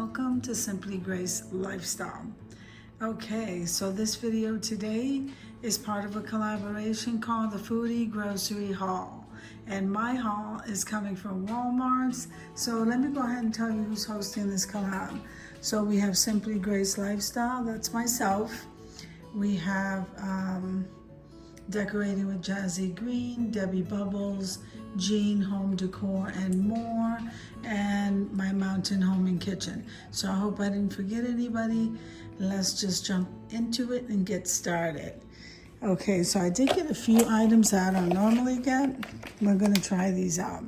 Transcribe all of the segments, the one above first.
welcome to Simply Grace Lifestyle. Okay, so this video today is part of a collaboration called the Foodie grocery haul. And my haul is coming from Walmart's. So let me go ahead and tell you who's hosting this collab. So we have Simply Grace Lifestyle, that's myself. We have Decorating with Jazzy Green, Debbie Bubbles, Jean Home Decor and more, and my Mountain Home and Kitchen. So I hope I didn't forget anybody. Let's just jump into it and get started. Okay, so I did get a few items that I don't normally get. We're gonna try these out.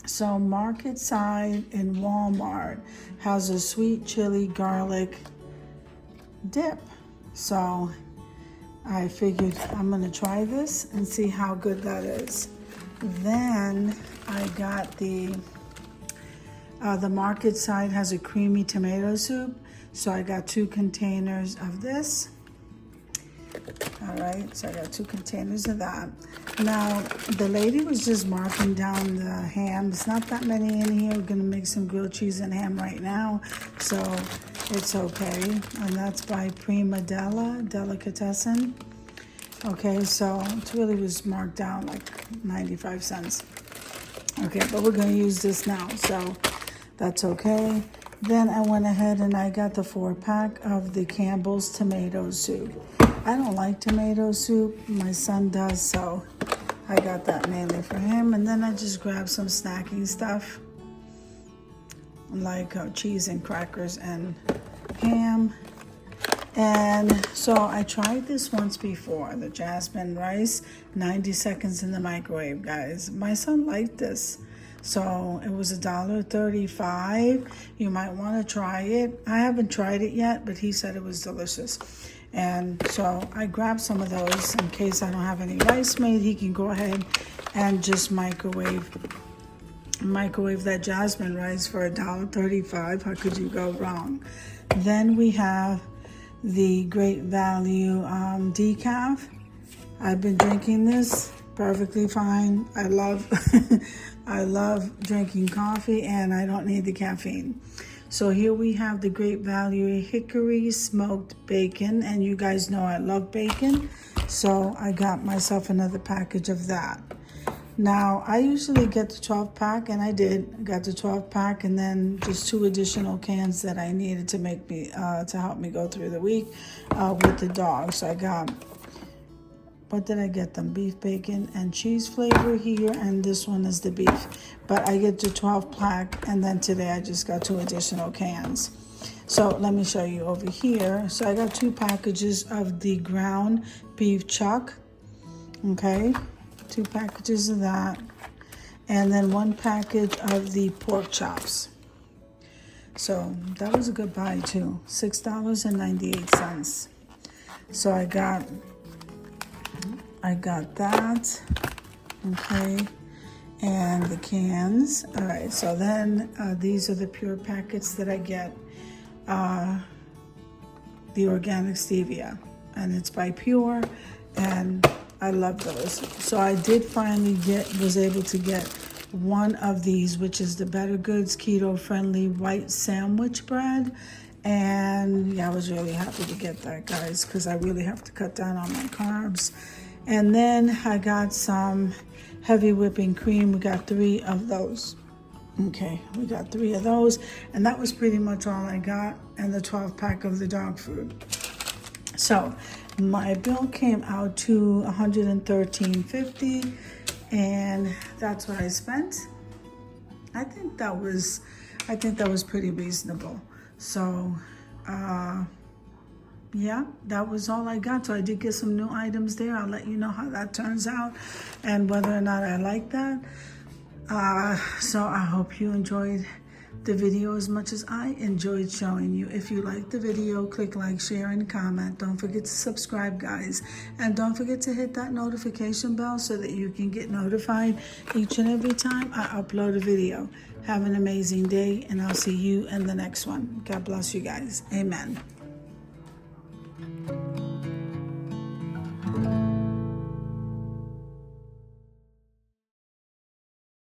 So Market Side in Walmart has a sweet chili garlic dip. So I figured I'm gonna try this and see how good that is. Then I got the Market Side has a creamy tomato soup. So I got 2 containers of this. All right, so I got 2 containers of that. Now, the lady was just marking down the ham. There's not that many in here. We're gonna make some grilled cheese and ham right now, so it's okay. And that's by Prima Della, Delicatessen. Okay, so it really was marked down like 95 cents. Okay, but we're gonna use this now, so that's okay. Then I went ahead and I got the 4-pack of the Campbell's tomato soup. I don't like tomato soup, my son does, so I got that mainly for him. And then I just grabbed some snacking stuff, like cheese and crackers and ham. And so I tried this once before, the jasmine rice, 90 seconds in the microwave, guys. My son liked this. So it was $1.35. You might want to try it. I haven't tried it yet, but he said it was delicious. And so I grabbed some of those in case I don't have any rice made. He can go ahead and just microwave that jasmine rice for $1.35. How could you go wrong? Then we have the Great Value decaf. I've been drinking this perfectly fine. I love I love drinking coffee and I don't need the caffeine. So here we have the Great Value Hickory Smoked Bacon, and you guys know I love bacon, so I got myself another package of that. Now I usually get the 12-pack, and I got the 12-pack, and then just 2 additional cans that I needed to make me to help me go through the week with the dog. So I got, what did I get them? Beef, bacon, and cheese flavor here, and this one is the beef. But I get the 12-pack, and then today I just got 2 additional cans. So let me show you over here. So I got 2 packages of the ground beef chuck, okay? 2 packages of that, and then 1 package of the pork chops. So that was a good buy too, $6.98. So I got that, okay, and the cans. All right, so then these are the pure packets that I get, the organic stevia, and it's by Pure, and I love those. So I did finally was able to get 1 of these, which is the Better Goods Keto Friendly White Sandwich Bread. And yeah, I was really happy to get that, guys, because I really have to cut down on my carbs. And then I got some heavy whipping cream. We got 3 of those. Okay, we got 3 of those. And that was pretty much all I got, and the 12-pack of the dog food. So my bill came out to $113.50, and that's what I spent. I think that was pretty reasonable. So yeah, that was all I got. So I did get some new items there. I'll let you know how that turns out and whether or not I like that. So I hope you enjoyed the video as much as I enjoyed showing you. If you liked the video, click like, share, and comment. Don't forget to subscribe, guys. And don't forget to hit that notification bell so that you can get notified each and every time I upload a video. Have an amazing day, and I'll see you in the next one. God bless you guys. Amen.